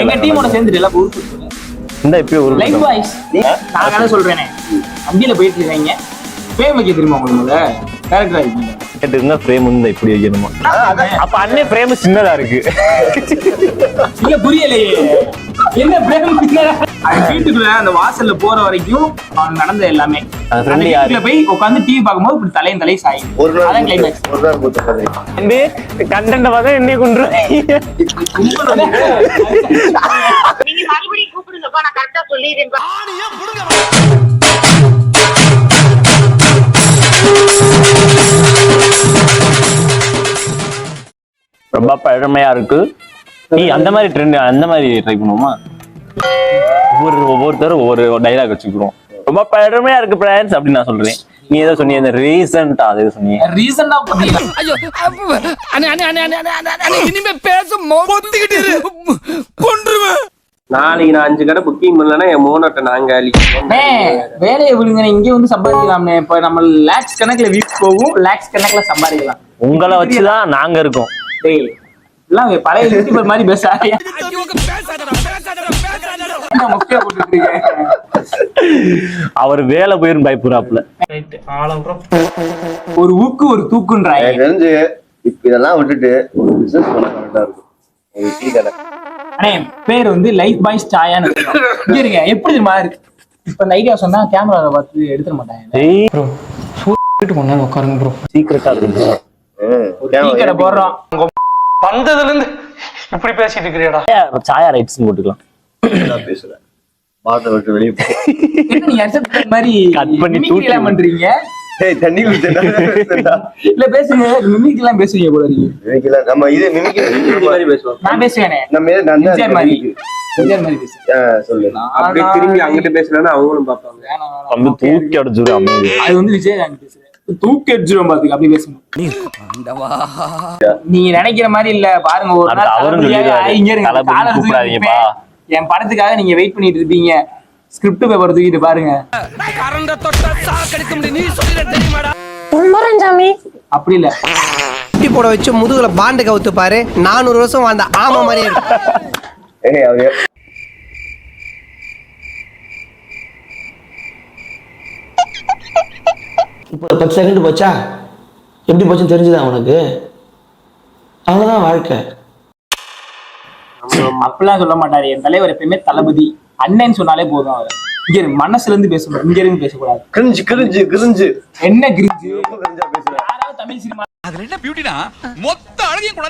எங்க டீமோட சேர்ந்துட்டு எல்லாம் ஊருக்கு இந்த இப்பயே ஒரு லைவ் வாய்ஸ் நான் கதை சொல்றேனே அம்பியில போயிட்டு இருக்காங்க ஃப்ரேம் வைக்க தெரியுமா உங்களுக்கு கரெக்டா இருக்கீங்க இருந்தா ஃப்ரேம் வந்து இப்படி வைக்கணுமா அப்ப அண்ணே ஃப்ரேம் சின்னதா இருக்கு இல்ல புரியலையே என்ன ஃப்ரேம் வீட்டுக்குள்ள அந்த வாசல்ல போற வரைக்கும் அவன் நடந்த எல்லாமே வீட்டுல போய் உட்காந்து டிவி பார்க்கும்போது இப்படி தலையை சாயும் அதான் கிளைமேக்ஸ் கண்டென்ட் பார்த்தா என்னைய கொண்டு நீங்க மறுபடியும் கூப்பிடுங்கப்பா நான் கரெக்டா சொல்லிடுறேன் ரொம்ப பழமையா இருக்கு நீ அந்த மாதிரி ட்ரெண்ட் அந்த மாதிரி ட்ரை பண்ணுவோமா ஒவ்வொருத்தரும் ஒவ்வொரு டைலாக் வச்சுக்கிறோம் ரொம்ப பழமையா இருக்கு பிரான்ஸ் அப்படின்னு நான் சொல்றேன் நீ ஏதோ சொன்னீங்க இந்த ரீசன்ட்டா அதே சொன்னீங்க ரீசன்ட்டா ஐயோ இனிமே பேச மொத்திக்கிட்டு கொன்றுவேன் நாளைக்கு நான் 5 கடை புக்கிங் பண்ணலன்னா என் மோனோட்ட நாங்க வேலையை விடுங்க இங்க வந்து சம்பாதிக்கலாம்னே இப்ப நம்ம லேக்ஸ் கணக்குல வீக் போகும் லேக்ஸ் கணக்குல சம்பாதிக்கலாம் உங்களை வச்சுதான் நாங்க இருக்கோம் எல்லாம் பழைய யூடியூபர் மாதிரி பேசாத அவர் வேலை போயிரும் பயப்புறாப்புல ஒரு ஊக்கு ஒரு தூக்குன்றாங்க தெரிஞ்சு இப்ப இதெல்லாம் விட்டுட்டு ஒரு பிசினஸ் பண்ண கரெக்டா இருக்கும் ஒரு டீ கடை அண்ணே பேர் வந்து லைஃப் பாய்ஸ் சாயான்னு இங்க இருங்க எப்படி தெரியுமா இருக்கு இப்ப இந்த ஐடியா சொன்னா கேமராவை பார்த்து எடுத்துட மாட்டாங்க ப்ரோ சூட்டு கொண்டாந்து உட்காருங்க ப்ரோ சீக்கிரட்டா இருக்கு டீ கடை போடுறோம் வந்ததுல இருந்து இப்படி பேசிட்டு இருக்கிறியாடா சாயா ரைட்ஸ் போட்டுக்கலாம் பேசுறேன் பாட்டை விட்டு வெளியே போ நீங்க அக்செப்ட் மாதிரி கட் பண்ணி tooth பண்றீங்க தண்ணி குடிச்சா இல்ல பேசுங்க மிமிக் எல்லாம் பேசுவீங்க போல இருக்கு நம்ம இது மிமிக்ரி மாதிரி பேசுவோம் நான் பேசுவேனே நம்ம எம்ஜிஆர் மாதிரி பேசுவேன் சொல்லு அப்படியே திரும்பி அங்கிட்டு பேசலன்னா அவங்களும் பார்ப்பாங்க வந்து தூக்கி அடிச்சுரு அமைதி அது வந்து விஜயகாந்த் பேசுறேன் தூக்கி அடிச்சிரும் பாத்துக்கு அப்படி பேசணும் நீங்க நினைக்கிற மாதிரி இல்ல பாருங்க ஒரு நாள் இங்க இருங்க என் படத்துக்காக நீங்க வெயிட் பண்ணிட்டு இருப்பீங்க ஸ்கிரிப்ட் பேப்பர் தூக்கிட்டு பாருங்க அப்படி இல்ல குட்டி போட வச்சு முதுகுல பாண்டு கவுத்து பாரு 400 வருஷம் வாழ்ந்த ஆமா மாதிரியே இருக்கு இப்போ 10 செகண்ட் போச்சா எப்படி போச்சுன்னு தெரிஞ்சுதா உனக்கு அவ்வளவுதான் வாழ்க்கை அப்படிலாம் சொல்ல மாட்டாரு என் தலைவர் எப்பயுமே தளபதி அண்ணன் சொன்னாலே போதும் அவர் இங்க மனசுல இருந்து பேசணும் இங்க இருந்து பேசக்கூடாது கிரிஞ்சு என்ன கிரிஞ்சு யாராவது தமிழ் சினிமா அதுல என்ன பியூட்டினா மொத்த அழகையும் கூட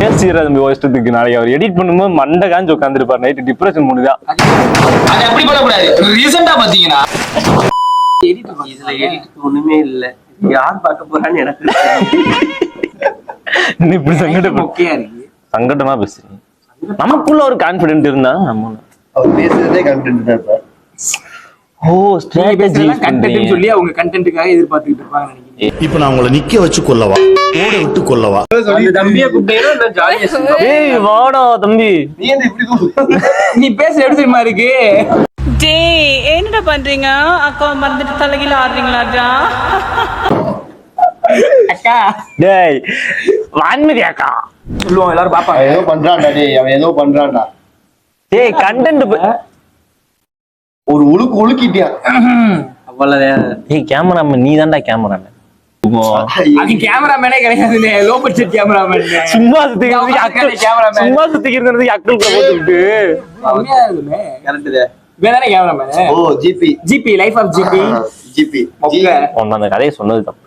பேசுற தம்பி இஷ்டத்துக்கு நாளைக்கு அவர் எடிட் பண்ணும்போது மண்டை காஞ்சு உட்காந்துருப்பாரு நைட்டு டிப்ரெஷன் முடிதான் அது அப்படி பண்ணக்கூடாது ரீசெண்டா பாத்தீங்கன்னா இதுல எடிட் ஒண்ணுமே இல்ல யார் பார்க்க போறான்னு எனக்கு இப்படி சங்கடமா பேசுறீங்க நமக்குள்ள ஒரு கான்பிடென்ட் இருந்தா நம்ம அவர் பேசுறதே கண்டென்ட் தான் சார் ஓ ஸ்ட்ராட்டஜி கண்டென்ட் சொல்லி அவங்க கண்டென்ட்காக எதிர்பார்த்துட்டு இருப்பாங்க நினைக்கிறேன் இப்ப நான் உங்களை நிக்க வச்சு கொல்லவா ஓட விட்டு கொல்லவா அந்த தம்பியை கூப்பிட்டேன்னா நான் ஜாலியா ஏய் வாடா தம்பி நீ என்ன இப்படி நீ பேச எடுத்து தெரியுமா இருக்கு டேய் என்னடா பண்றீங்க அக்கா மறந்துட்டு தலையில ஆடுறீங்களாடா அக்கா டேய் வான்மதி அக்கா சொல்லுவோம் எல்லாரும் பாப்பாங்க ஏதோ பண்றான்டா டேய் அவன் ஏதோ பண்றான்டா டேய் கண்டென்ட் ஒரு உலுக்கிட்டியா அவ்வளவுதான் ஏய் கேமராமேன் நீ தான்டா கேமராமேன் அது கேமராமேனே கிடையாதுனே லோ பட்ஜெட் கேமராமேன் சும்மா சுத்திக்கிறதுக்கு அக்கல் கேமராமேன் சும்மா சுத்திக்கிறதுக்கு அக்கல் போட்டு விட்டு உண்மையா இருக்குமே கரெக்ட் வேதானே கேமராமேன் ஓ ஜிபி லைஃப் ஆஃப் ஜிபி ஒன்னு அந்த கதையை சொன்னது தப்பு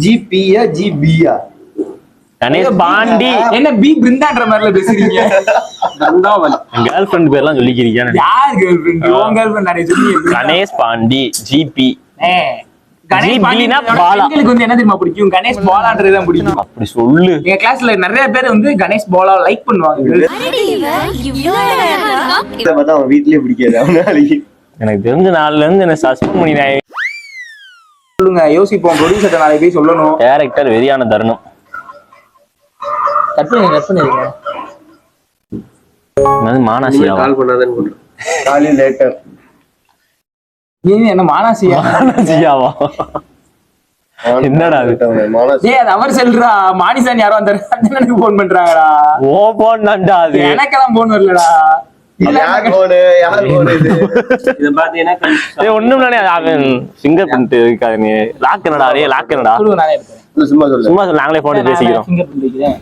ஜிபியா ஜிபியா கணேஷ் பாண்டி என்ன பி பிருந்தான்ற மாதிரில பேசுறீங்க கேர்ள் ஃப்ரெண்ட் பேர்லாம் சொல்லிக்கிறீங்க யார் கேர்ள் ஃப்ரெண்ட் உன் கேர்ள் ஃப்ரெண்ட் நானே சொல்லுங்க கணேஷ் பாண்டி ஜிபி கணேஷ் பாண்டினா உங்களுக்கு வந்து என்ன தெரியுமா பிடிக்கும் கணேஷ் பாலான்றது தான் பிடிக்கும் அப்படி சொல்லு எங்க கிளாஸ்ல நிறைய பேர் வந்து கணேஷ் பாலா லைக் பண்ணுவாங்க அவன் வீட்லயே பிடிக்காது அவனாலிக்கு எனக்கு தெரிஞ்ச நாள்ல இருந்து என்ன சஸ்பெண்ட் பண்ணினாங்க சொல்லுங்க யோசிப்போம் ப்ரொடியூசர் நாளை போய் சொல்லணும் டைரக்டர் வெறியான தருணம் கட் பண்ணிருங்க மானாசியா கால் பண்ணாதன்னு காலி லேட்டர் நீ என்ன மானாசியா மானாசியாவா என்னடா அது? டேய் அது அவர் செல்றா மானிசான் யாரோ அந்த அண்ணனுக்கு போன் பண்றாங்கடா. ஓ போன் தான்டா அது. எனக்கெல்லாம் போன் வரலடா. யார் போனு இது இத பாத்தீங்கன்னா ஏய் ஒண்ணும் இல்லனே அவன் ஃபிங்கர் பிரிண்ட் இருக்காது நீ லாக் என்னடா டேய் லாக் என்னடா சொல்லுங்க நானே எடுக்கிறேன். சும்மா சொல்லு. சும்மா சொல்ல நாங்களே போன் பேசிக்கிறோம். ஃபிங்கர் பிரிண்ட் வைக்கிறேன்.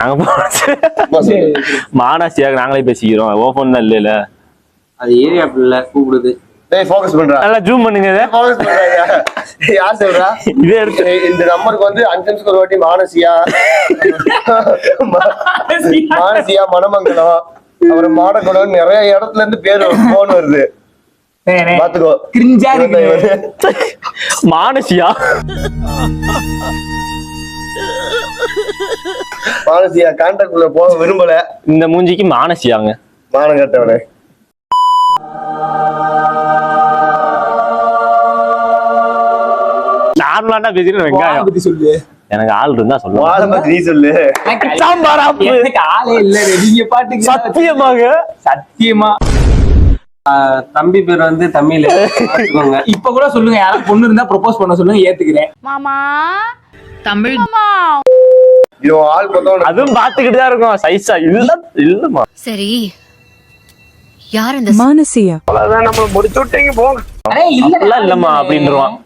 அங்க மானசியாக நாங்களே பேசிக்கிறோம். ஓ போன் தான் இல்லல. அது ஏரியா பிள்ளை கூப்பிடுது. டேய் ஃபோக்கஸ் பண்றா. நல்லா ஜூம் பண்ணுங்க இத. ஃபோக்கஸ் பண்றா. யார் சொல்றா? இதே எடுத்து இந்த நம்பருக்கு வந்து 5 நிமிஷத்துக்கு ஒரு வாட்டி மானசியா மணமங்கலம் அப்புறம் மாடக்குளம் நிறைய இடத்துல இருந்து பேர் போன் வருது. பாத்துக்கோ கிரிஞ்சா இருக்கு. மானசியா மானசியா கான்டாக்ட் உள்ள போக விரும்பல. இந்த மூஞ்சிக்கு மானசியாங்க. மானம் கட்டவனே. நார்மலான பேசிட்டு வெங்காயம் பத்தி சொல்லு. எனக்கு ஆள் இருந்தா சொல்லுங்க. வாழை பத்தி நீ சொல்லு. சாம்பாராப்பு. எனக்கு ஆளே இல்ல. நீங்க பாட்டுக்கு சத்தியமாக சத்தியமா தம்பி பேர் வந்து தமிழ் பாத்துக்கோங்க. இப்ப கூட சொல்லுங்க யாராவது பொண்ணு இருந்தா ப்ரொபோஸ் பண்ண சொல்லுங்க ஏத்துக்கிறேன். மாமா தமிழ் மாமா இது ஆள் பார்த்தா அதுவும் பாத்துக்கிட்டு தான் இருக்கும். சைஸா இல்ல இல்லமா. சரி யார் இந்த மானசியா அடே இல்ல அப்படிலாம் இல்லம்மா அப்படின்றான்.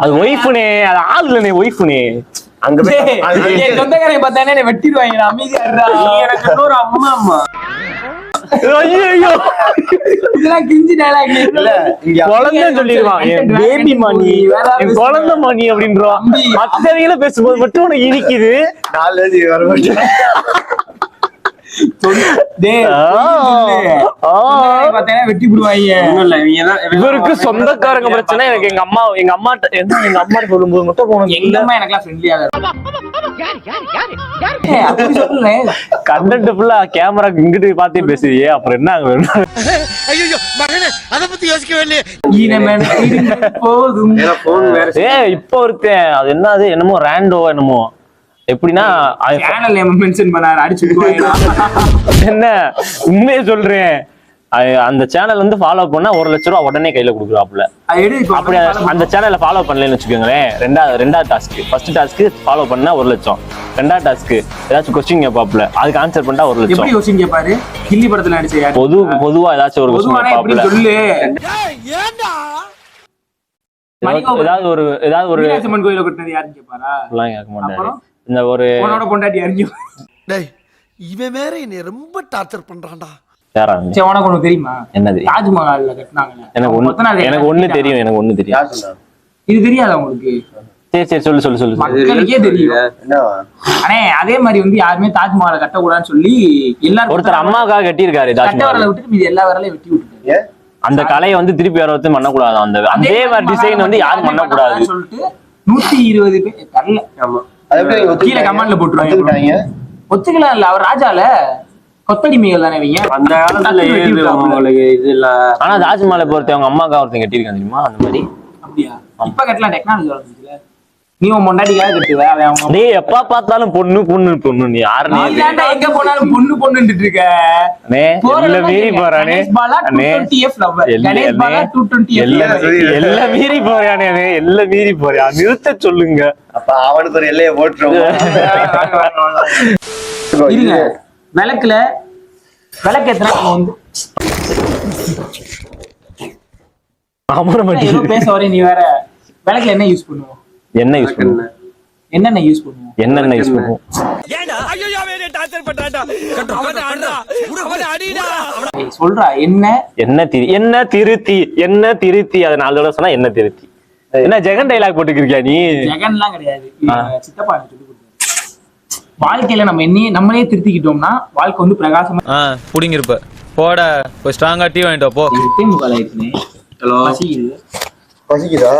அது ஒய்ஃப்னே அது ஆள் இல்லனே ஒய்ஃப்னே. அங்க போய் என் சொந்தக்காரங்க பார்த்தானே என்னை வெட்டிடுவாங்க. அமைதியா இருடா. எனக்கு இன்னொரு அம்மா ஐயோ இதெல்லாம் கிஞ்சி டயலாக் இல்ல இங்க குழந்தை சொல்லிடுவான். என் பேபி மணி என் குழந்தை மணி அப்படின்றான். மத்தவங்கள பேசும்போது மட்டும் உனக்கு இனிக்குது. நாலு வர மாட்டேன். வெட்டி விடுவாங்க. இவருக்கு சொந்தக்காரங்க பிரச்சனை. எனக்கு எங்க அம்மாட்ட எங்க அம்மா சொல்லும்போது மட்டும் உனக்கு எங்க அம்மா எனக்கெல்லாம் ஃப்ரெண்ட்லியா அப்படி சொல்லல. கண்டென்ட் ஃபுல்லா கேமராக்கு இங்கிட்டு பாத்தே பேசுறியே அப்புறம் என்ன வேணும்? போதும். ஏய் இப்ப ஒருத்தன் அது என்னது என்னமோ ரேண்டோ என்னமோ எப்படின்னா சேனல் நேம் மென்ஷன் பண்ணாரு அடிச்சு என்ன உண்மையை சொல்றேன். அந்த சேனல் வந்து ஃபாலோ பண்ணா 1 லட்சம் ரூபா உடனே கையில கொடுக்குறாப்புல. அப்படி அந்த சேனலை ஃபாலோ பண்ணலன்னு வச்சுக்கோங்களேன். ரெண்டாவது டாஸ்க் ஃபர்ஸ்ட் டாஸ்க்கு ஃபாலோ பண்ணா 1 லட்சம். ரெண்டாவது டாஸ்க்கு ஏதாச்சும் கொஸ்டின் கேட்பாப்புல அதுக்கு ஆன்சர் பண்ணா 1 லட்சம். எப்படி கொஸ்டின் கேட்பாரு? கில்லி படத்துல நடிச்ச பொதுவா ஏதாச்சும் ஒரு கொஸ்டின் கேட்பாப்புல. சொல்லு. ஏதாவது ஒரு மீனாட்சி கோயில கட்டினது யாருன்னு கேட்பாரா? எல்லாம் கேட்க மாட்டாரு. இந்த ஒரு உன்னோட பொண்டாட்டி அறிஞ்சு இவன் வேற என்னை ரொம்ப டார்ச்சர் பண்றான்டா. சரி உனக்கு ஒண்ணு தெரியுமா? என்னது? தாஜ்மஹால்ல கட்டினாங்க. எனக்கு ஒண்ணு தெரியும். இது தெரியாதா உங்களுக்கு? சரி சொல்லு. மக்களுக்கே தெரியும். அண்ணே அதே மாதிரி வந்து யாருமே தாஜ்மஹாலை கட்டக்கூடாதுன்னு சொல்லி எல்லாரும் ஒருத்தர் அம்மாக்காக கட்டியிருக்காரு. கட்டவரலை விட்டுட்டு மீதி எல்லா வரலையும் வெட்டி விட்டுட்டாரு. அந்த கலையை வந்து திருப்பி வேற ஒருத்தர் பண்ணக்கூடாது. அதே மாதிரி டிசைன் வந்து யாரும் பண்ணக்கூடாது சொல்லிட்டு 120 பேர் தரல. ஆமா கீழே கமெண்ட்ல போட்டுருவாங்க. ஒத்துக்கலாம் இல்ல அவர் ராஜால கொத்தடிமைகள் தானே இவங்க. அந்த காலத்துல உங்களுக்கு இது இல்ல. ஆனா தாஜ்மஹாலை பொறுத்த அவங்க அம்மாக்கா ஒருத்தன் கட்டியிருக்காங்க தெரியுமா? அந்த மாதிரி அப்படியா? இப்ப கட்டலாம் டெக்னாலஜி வளர்ந்துச்சுல. நீ உன் பொண்டாட்டிக்காக கட்டுவ. அவன் டேய் எப்ப பார்த்தாலும் பொண்ணு நீ யாரு நீ? எங்க போனாலும் பொண்ணுட்டு இருக்க. எல்லாம் மீறி போறானே. எல்லாம் மீறி போறானே. எல்லாம் மீறி போறியா? நிறுத்த சொல்லுங்க. அப்ப அவனுக்கு ஒரு எல்லையை போட்டுரும். இருங்க விளக்கு எத்தனை வந்து பேச வரே. நீ வேற விளக்குல என்ன யூஸ் பண்ணுவோம்? என்ன யூஸ் பண்ணுவோம்? என்னென்ன யூஸ் பண்ணுவோம்? சொல்றா என்ன திருத்தி அதை 4 தடவை சொன்னா என்ன திருத்தி? என்ன ஜெகன் டைலாக் போட்டுக்கிறியா நீ? ஜெகன்லாம் கிடையாது. சித்தப்பா சொல்லி கொடுத்தாரு. வாழ்க்கையில நம்ம நம்மளே திருத்திக்கிட்டோம்னா வாழ்க்கை வந்து பிரகாசமா புடிங்கிருப்ப. போட போய் ஸ்ட்ராங்கா டீ வாங்கிட்டு போ. பசிக்குதா?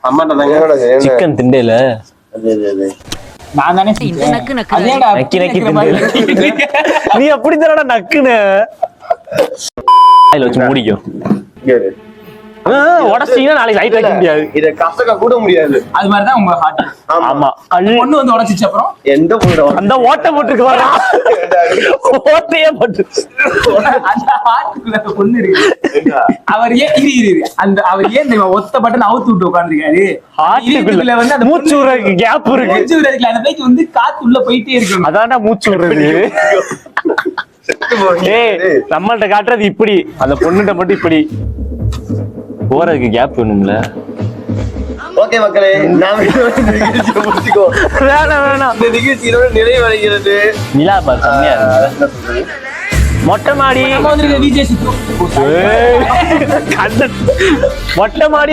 அம்மாட்ட சிக்கன் திண்டேல நான் தானே நீ அப்படி தானடா நக்குன வச்சு முடிக்கும். உடச்சிங்கன்னா நாளைக்கு லைட் வைக்க முடியாது. இத கசக்க கூட முடியாது. அது மாதிரிதான் உங்க ஹார்ட். ஆமா பொண்ணு வந்து உடைச்சிச்சு அப்புறம் எந்த பொண்ணு அந்த ஓட்டை போட்டுருக்கு வர ஓட்டையே போட்டு அந்த ஹார்ட்டுக்குள்ள பொண்ணு இருக்கு. அவர் ஏன் அவர் ஏன் ஒத்த பட்டன் அவுத்து விட்டு உட்காந்துருக்காரு. ஹார்ட்டுக்குள்ள வந்து அந்த மூச்சு விடுறதுக்கு கேப் இருக்கு. மூச்சு விடுறதுக்கு அந்த பிள்ளைக்கு வந்து காத்து உள்ள போயிட்டே இருக்கு. அதான்டா மூச்சு விடுறது. ஏய் நம்மள்ட்ட காட்டுறது இப்படி, அந்த பொண்ணுகிட்ட மட்டும் இப்படி போறதுக்கு கேப் வேணும்ல. ஓகே மக்களே, நாம நிகழ்ச்சியை முடிச்சுக்கோ. வேணாம் இந்த நிகழ்ச்சியோட நிறைவடைகிறது. நிலா பார் செம்மையா இருக்கு. மொட்டை மாடி விஜய் சித்து மொட்டை மாடி